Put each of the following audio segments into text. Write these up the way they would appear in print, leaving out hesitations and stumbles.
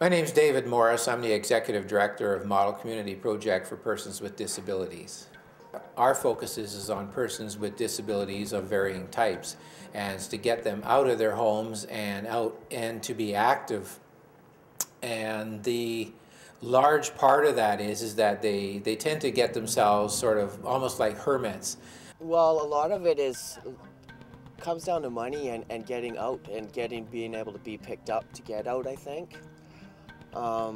My name is David Morris. I'm the Executive Director of Model Community Project for Persons with Disabilities. Our focus is on persons with disabilities of varying types, and it's to get them out of their homes and out and to be active. And the large part of that is that they tend to get themselves sort of almost like hermits. Well, a lot of it comes down to money and getting out and being able to be picked up to get out, I think. I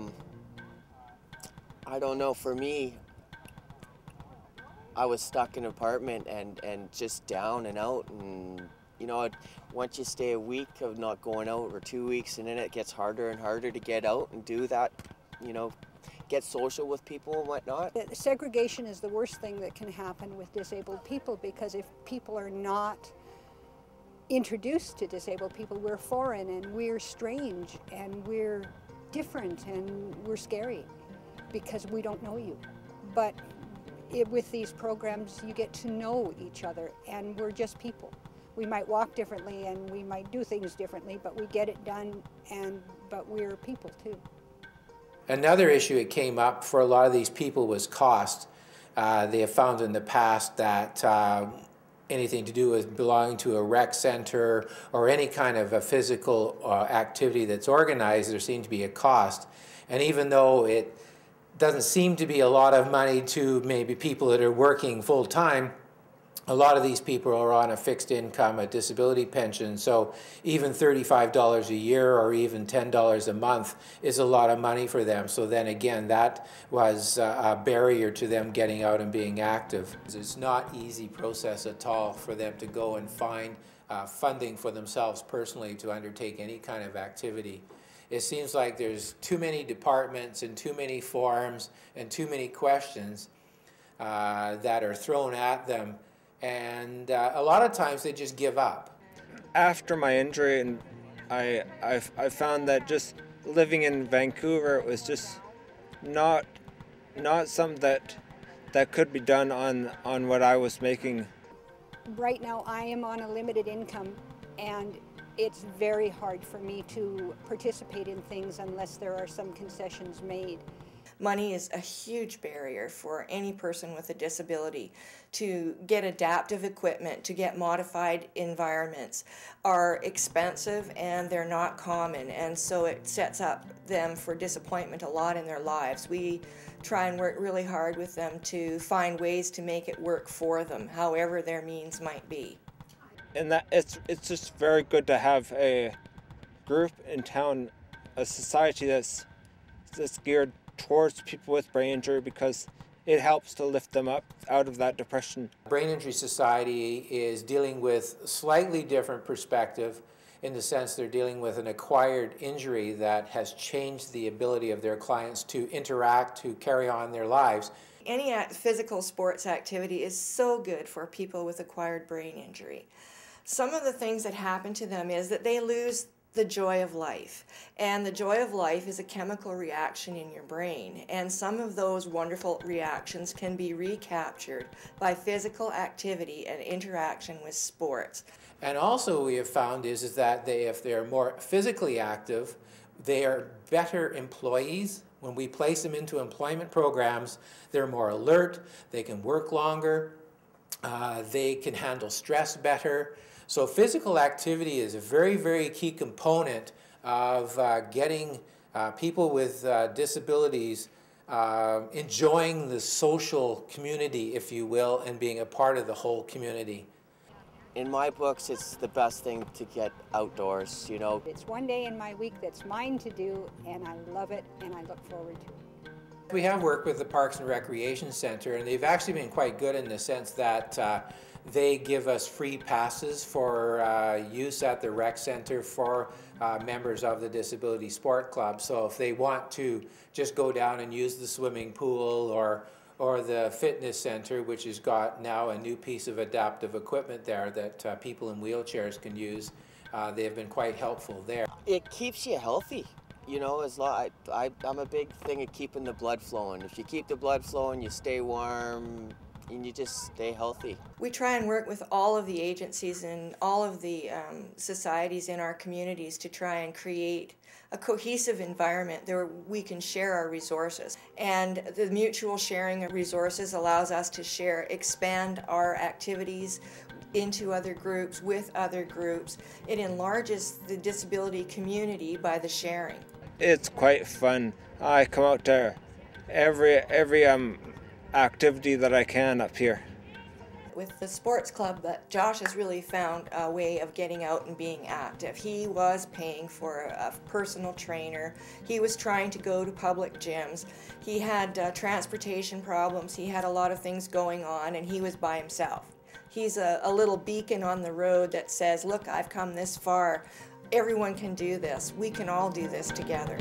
don't know, for me, I was stuck in an apartment and just down and out, and you know, once you stay a week of not going out or 2 weeks, and then it gets harder and harder to get out and do that, you know, get social with people and whatnot. Segregation is the worst thing that can happen with disabled people, because if people are not introduced to disabled people, we're foreign and we're strange and we're different and we're scary because we don't know you. But with these programs, you get to know each other, and we're just people. We might walk differently and we might do things differently, but we get it done, but we're people too. Another issue that came up for a lot of these people was cost. They have found in the past that anything to do with belonging to a rec center or any kind of a physical activity that's organized, there seemed to be a cost. And even though it doesn't seem to be a lot of money to maybe people that are working full-time, a lot of these people are on a fixed income, a disability pension, so even $35 a year or even $10 a month is a lot of money for them. So then again, that was a barrier to them getting out and being active. It's not an easy process at all for them to go and find funding for themselves personally to undertake any kind of activity. It seems like there's too many departments and too many forms and too many questions that are thrown at them. And a lot of times they just give up. After my injury, and I found that just living in Vancouver, it was just not something that could be done on what I was making. Right now I am on a limited income, and it's very hard for me to participate in things unless there are some concessions made. Money is a huge barrier for any person with a disability. To get adaptive equipment, to get modified environments are expensive and they're not common, and so it sets up them for disappointment a lot in their lives. We try and work really hard with them to find ways to make it work for them, however their means might be. And that it's just very good to have a group in town, a society that's geared towards people with brain injury, because it helps to lift them up out of that depression. Brain Injury Society is dealing with a slightly different perspective, in the sense they're dealing with an acquired injury that has changed the ability of their clients to interact, to carry on their lives. Any physical sports activity is so good for people with acquired brain injury. Some of the things that happen to them is that they lose the joy of life, and the joy of life is a chemical reaction in your brain, and some of those wonderful reactions can be recaptured by physical activity and interaction with sports. And also we have found is that if they're more physically active, they are better employees. When we place them into employment programs, they're more alert, they can work longer, they can handle stress better. So physical activity is a very, very key component of getting people with disabilities enjoying the social community, if you will, and being a part of the whole community. In my books, it's the best thing to get outdoors, you know. It's one day in my week that's mine to do, and I love it and I look forward to it. We have worked with the Parks and Recreation Center, and they've actually been quite good in the sense that they give us free passes for use at the rec center for members of the Disability Sport Club. So if they want to just go down and use the swimming pool or the fitness center, which has got now a new piece of adaptive equipment there that people in wheelchairs can use, they have been quite helpful there. It keeps you healthy. You know, I'm a big thing of keeping the blood flowing. If you keep the blood flowing, you stay warm, and you just stay healthy. We try and work with all of the agencies and all of the societies in our communities to try and create a cohesive environment where we can share our resources. And the mutual sharing of resources allows us to expand our activities into other groups, with other groups. It enlarges the disability community by the sharing. It's quite fun. I come out to every activity that I can up here. With the sports club, that Josh has really found a way of getting out and being active. He was paying for a personal trainer. He was trying to go to public gyms. He had transportation problems. He had a lot of things going on, and he was by himself. He's a little beacon on the road that says, look, I've come this far. Everyone can do this. We can all do this together.